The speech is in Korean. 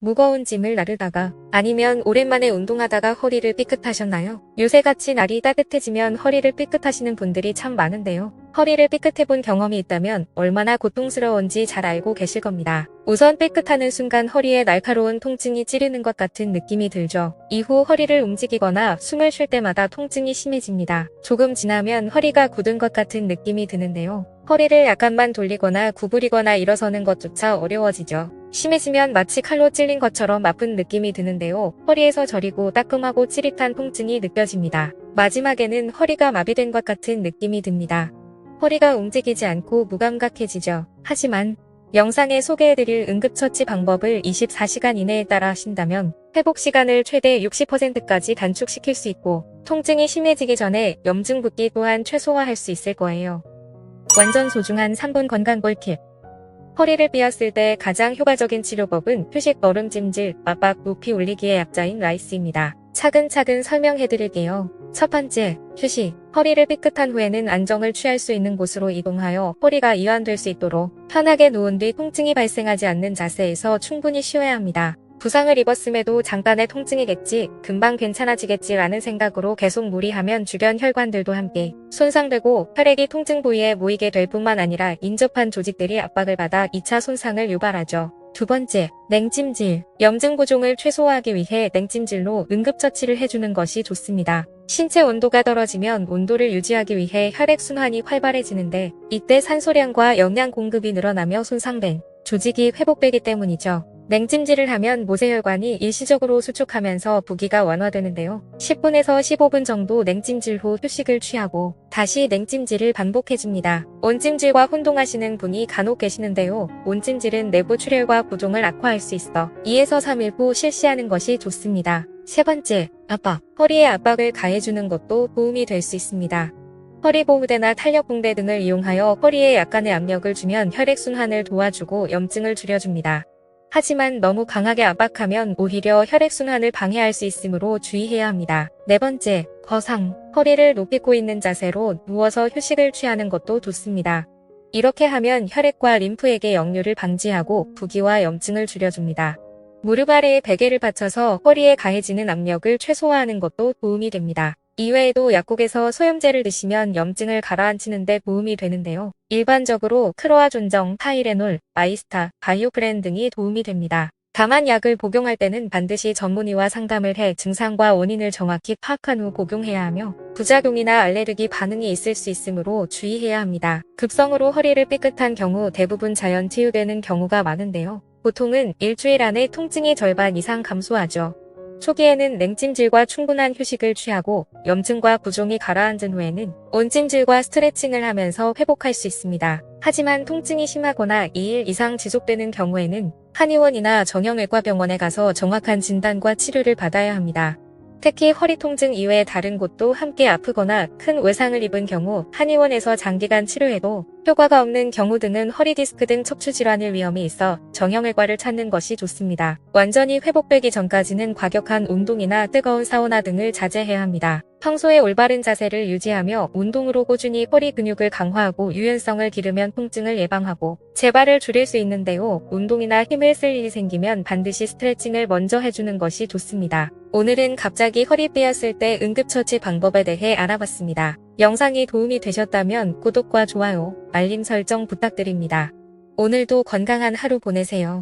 무거운 짐을 나르다가 아니면 오랜만에 운동하다가 허리를 삐끗하셨나요? 요새같이 날이 따뜻해지면 허리를 삐끗하시는 분들이 참 많은데요. 허리를 삐끗해본 경험이 있다면 얼마나 고통스러운지 잘 알고 계실 겁니다. 우선 삐끗하는 순간 허리에 날카로운 통증이 찌르는 것 같은 느낌이 들죠. 이후 허리를 움직이거나 숨을 쉴 때마다 통증이 심해집니다. 조금 지나면 허리가 굳은 것 같은 느낌이 드는데요. 허리를 약간만 돌리거나 구부리거나 일어서는 것조차 어려워지죠. 심해지면 마치 칼로 찔린 것처럼 아픈 느낌이 드는데요. 허리에서 저리고 따끔하고 찌릿한 통증이 느껴집니다. 마지막에는 허리가 마비된 것 같은 느낌이 듭니다. 허리가 움직이지 않고 무감각해지죠. 하지만 영상에 소개해드릴 응급처치 방법을 24시간 이내에 따라 하신다면 회복 시간을 최대 60%까지 단축시킬 수 있고 통증이 심해지기 전에 염증 붓기 또한 최소화할 수 있을 거예요. 완전 소중한 3분 건강 꿀팁. 허리를 삐었을 때 가장 효과적인 치료법은 휴식, 얼음찜질, 압박, 높이 올리기의 약자인 라이스입니다. 차근차근 설명해드릴게요. 첫 번째, 휴식. 허리를 삐끗한 후에는 안정을 취할 수 있는 곳으로 이동하여 허리가 이완될 수 있도록 편하게 누운 뒤 통증이 발생하지 않는 자세에서 충분히 쉬어야 합니다. 부상을 입었음에도 잠깐의 통증이겠지, 금방 괜찮아지겠지라는 생각으로 계속 무리하면 주변 혈관들도 함께 손상되고 혈액이 통증 부위에 모이게 될 뿐만 아니라 인접한 조직들이 압박을 받아 2차 손상을 유발하죠. 두 번째, 냉찜질. 염증 부종을 최소화하기 위해 냉찜질로 응급처치를 해주는 것이 좋습니다. 신체 온도가 떨어지면 온도를 유지하기 위해 혈액순환이 활발해지는데 이때 산소량과 영양 공급이 늘어나며 손상된 조직이 회복되기 때문이죠. 냉찜질을 하면 모세혈관이 일시적으로 수축하면서 부기가 완화되는데요. 10분에서 15분 정도 냉찜질 후 휴식을 취하고 다시 냉찜질을 반복해줍니다. 온찜질과 혼동하시는 분이 간혹 계시는데요. 온찜질은 내부 출혈과 부종을 악화할 수 있어 2에서 3일 후 실시하는 것이 좋습니다. 세 번째, 압박. 허리에 압박을 가해주는 것도 도움이 될 수 있습니다. 허리보호대나 탄력붕대 등을 이용하여 허리에 약간의 압력을 주면 혈액순환을 도와주고 염증을 줄여줍니다. 하지만 너무 강하게 압박하면 오히려 혈액순환을 방해할 수 있으므로 주의해야 합니다. 네 번째, 거상. 허리를 높이 꼬이는 자세로 누워서 휴식을 취하는 것도 좋습니다. 이렇게 하면 혈액과 림프에게 역류를 방지하고 부기와 염증을 줄여줍니다. 무릎 아래에 베개를 받쳐서 허리에 가해지는 압력을 최소화하는 것도 도움이 됩니다. 이외에도 약국에서 소염제를 드시면 염증을 가라앉히는 데 도움이 되는데요. 일반적으로 크로아존정, 타이레놀, 아이스타, 바이오프렌 등이 도움이 됩니다. 다만 약을 복용할 때는 반드시 전문의와 상담을 해 증상과 원인을 정확히 파악한 후 복용해야 하며 부작용이나 알레르기 반응이 있을 수 있으므로 주의해야 합니다. 급성으로 허리를 삐끗한 경우 대부분 자연 치유되는 경우가 많은데요. 보통은 일주일 안에 통증이 절반 이상 감소하죠. 초기에는 냉찜질과 충분한 휴식을 취하고 염증과 부종이 가라앉은 후에는 온찜질과 스트레칭을 하면서 회복할 수 있습니다. 하지만 통증이 심하거나 2일 이상 지속되는 경우에는 한의원이나 정형외과병원에 가서 정확한 진단과 치료를 받아야 합니다. 특히 허리 통증 이외에 다른 곳도 함께 아프거나 큰 외상을 입은 경우 한의원에서 장기간 치료해도 효과가 없는 경우 등은 허리 디스크 등 척추 질환일 위험이 있어 정형외과를 찾는 것이 좋습니다. 완전히 회복되기 전까지는 과격한 운동이나 뜨거운 사우나 등을 자제해야 합니다. 평소에 올바른 자세를 유지하며 운동으로 꾸준히 허리 근육을 강화하고 유연성을 기르면 통증을 예방하고 재발을 줄일 수 있는데요. 운동이나 힘을 쓸 일이 생기면 반드시 스트레칭을 먼저 해주는 것이 좋습니다. 오늘은 갑자기 허리 삐었을 때 응급처치 방법에 대해 알아봤습니다. 영상이 도움이 되셨다면 구독과 좋아요, 알림 설정 부탁드립니다. 오늘도 건강한 하루 보내세요.